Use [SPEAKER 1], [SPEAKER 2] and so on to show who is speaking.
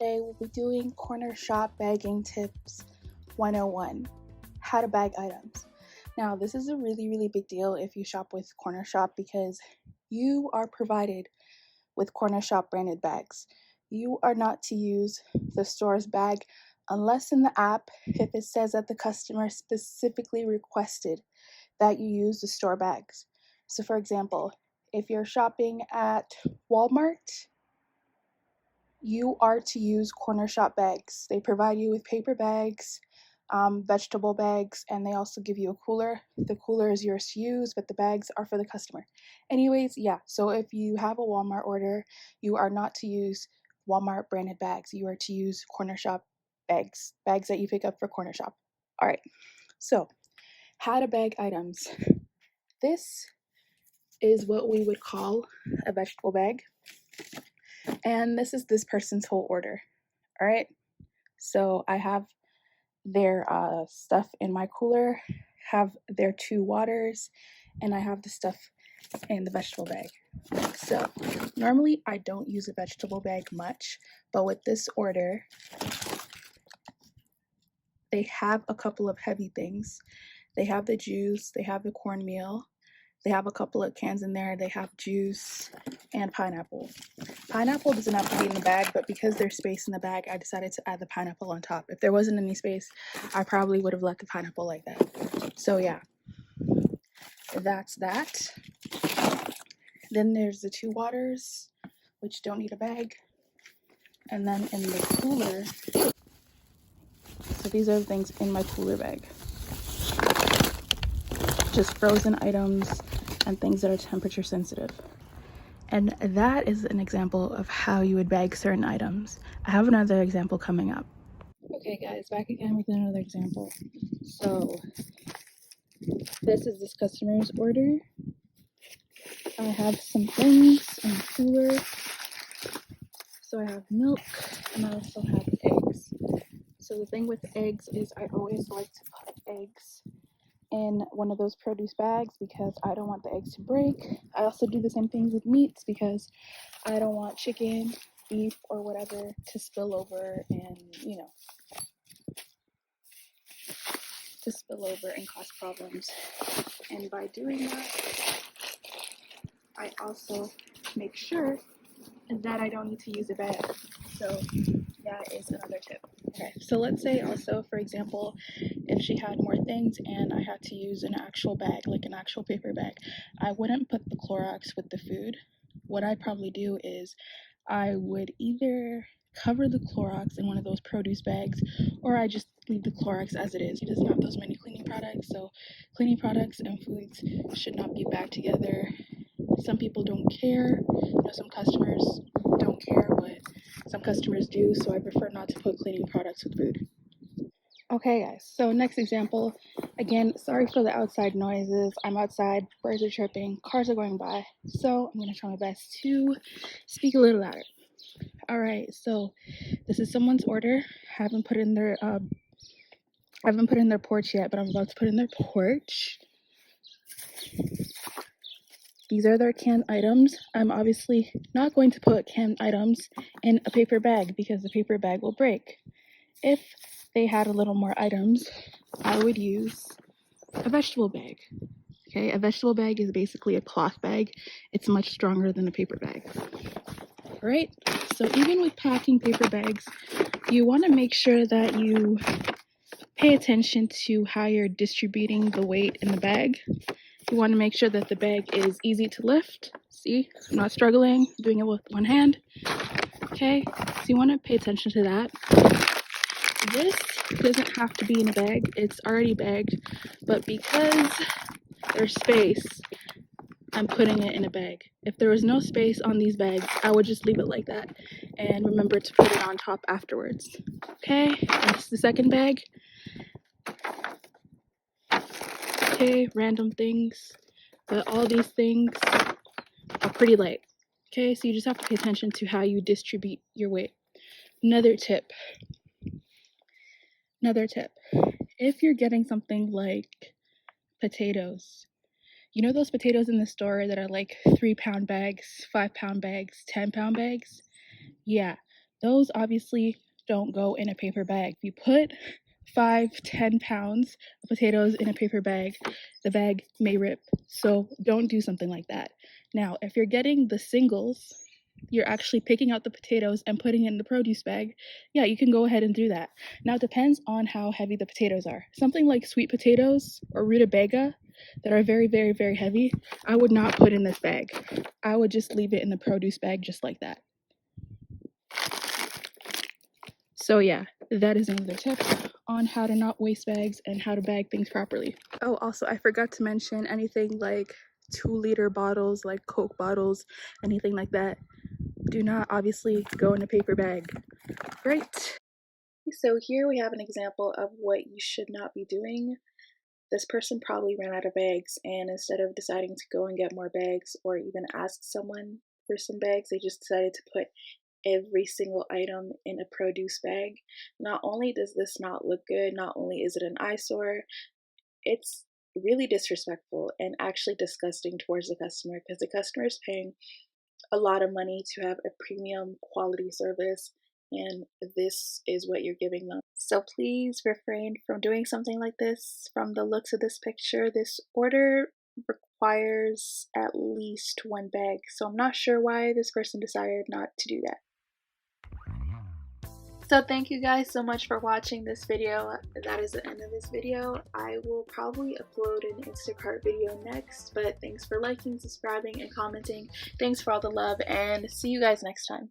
[SPEAKER 1] Today we'll be doing corner shop bagging tips 101, how to bag items. Now this is a really big deal if you shop with Corner Shop because you are provided with Corner Shop branded bags. You are not to use the store's bag unless in the app if it says that the customer specifically requested that you use the store bags. So for example, if you're shopping at Walmart, you are to use Corner Shop bags. They provide you with paper bags, vegetable bags, and they also give you a cooler. The cooler is yours to use, but the bags are for the customer. Anyways, yeah, so if you have a Walmart order, you are not to use Walmart branded bags. You are to use Corner Shop bags that you pick up for Corner Shop. All right, so how to bag items. This is what we would call a vegetable bag, and this is this person's whole order. All right, so I have their stuff in my cooler, have their 2 waters, and I have the stuff in the vegetable bag. So normally I don't use a vegetable bag much, but with this order, they have a couple of heavy things. They have the juice, they have the cornmeal, they have a couple of cans in there, they have juice and pineapple. Pineapple doesn't have to be in the bag, but because there's space in the bag, I decided to add the pineapple on top. If there wasn't any space, I probably would have left the pineapple like that. So yeah, that's that. Then there's the 2 waters, which don't need a bag. And then in the cooler, so these are the things in my cooler bag. Just frozen items and things that are temperature sensitive. And that is an example of how you would bag certain items. I have another example coming up. Okay guys, back again with another example. So this is this customer's order. I have some things in the cooler. So I have milk and I also have eggs. So the thing with eggs is I always like to put eggs in one of those produce bags because I don't want the eggs to break. I also do the same thing with meats because I don't want chicken, beef, or whatever to spill over and, to spill over and cause problems. And by doing that, I also make sure that I don't need to use a bag. So that is another tip. Okay, so let's say also, for example, if she had more things and I had to use an actual bag, like an actual paper bag, I wouldn't put the Clorox with the food. What I'd probably do is I would either cover the Clorox in one of those produce bags, or I just leave the Clorox as it is. It doesn't have those many cleaning products, so cleaning products and foods should not be bagged together. Some people don't care, some customers don't care, but some customers do, so I prefer not to put cleaning products with food. Okay guys, so next example, again, sorry for the outside noises. I'm outside, birds are chirping, cars are going by, so I'm going to try my best to speak a little louder. All right, so this is someone's order. I haven't put in their porch yet, but I'm about to put in their porch. These are their canned items. I'm obviously not going to put canned items in a paper bag because the paper bag will break. If they had a little more items, I would use a vegetable bag. Okay, a vegetable bag is basically a cloth bag. It's much stronger than a paper bag. All right, so even with packing paper bags, you want to make sure that you pay attention to how you're distributing the weight in the bag. You want to make sure that the bag is easy to lift. See, I'm not struggling, I'm doing it with one hand. Okay, so you want to pay attention to that. This doesn't have to be in a bag, it's already bagged, but because there's space, I'm putting it in a bag. If there was no space on these bags, I would just leave it like that and remember to put it on top afterwards. Okay, that's the second bag. Okay, random things, but all these things are pretty light. Okay, so you just have to pay attention to how you distribute your weight. Another tip, if you're getting something like potatoes, you know those potatoes in the store that are like 3-pound bags, 5-pound bags, 10-pound bags? Yeah, those obviously don't go in a paper bag. If you put 5-10 pounds of potatoes in a paper bag, the bag may rip. So don't do something like that. Now, if you're getting the singles, you're actually picking out the potatoes and putting it in the produce bag, yeah, you can go ahead and do that. Now, it depends on how heavy the potatoes are. Something like sweet potatoes or rutabaga that are very, very, very heavy, I would not put in this bag. I would just leave it in the produce bag just like that. So yeah, that is another tip on how to not waste bags and how to bag things properly. Oh, also, I forgot to mention anything like 2-liter bottles, like Coke bottles, anything like that. Do not obviously go in a paper bag. Great. So here we have an example of what you should not be doing. This person probably ran out of bags, and instead of deciding to go and get more bags or even ask someone for some bags, they just decided to put every single item in a produce bag. Not only does this not look good, not only is it an eyesore, it's really disrespectful and actually disgusting towards the customer, because the customer is paying a lot of money to have a premium quality service, and this is what you're giving them. So please refrain from doing something like this. From the looks of this picture, this order requires at least 1 bag, so I'm not sure why this person decided not to do that. So thank you guys so much for watching this video. That is the end of this video. I will probably upload an Instacart video next, but thanks for liking, subscribing, and commenting. Thanks for all the love, and see you guys next time.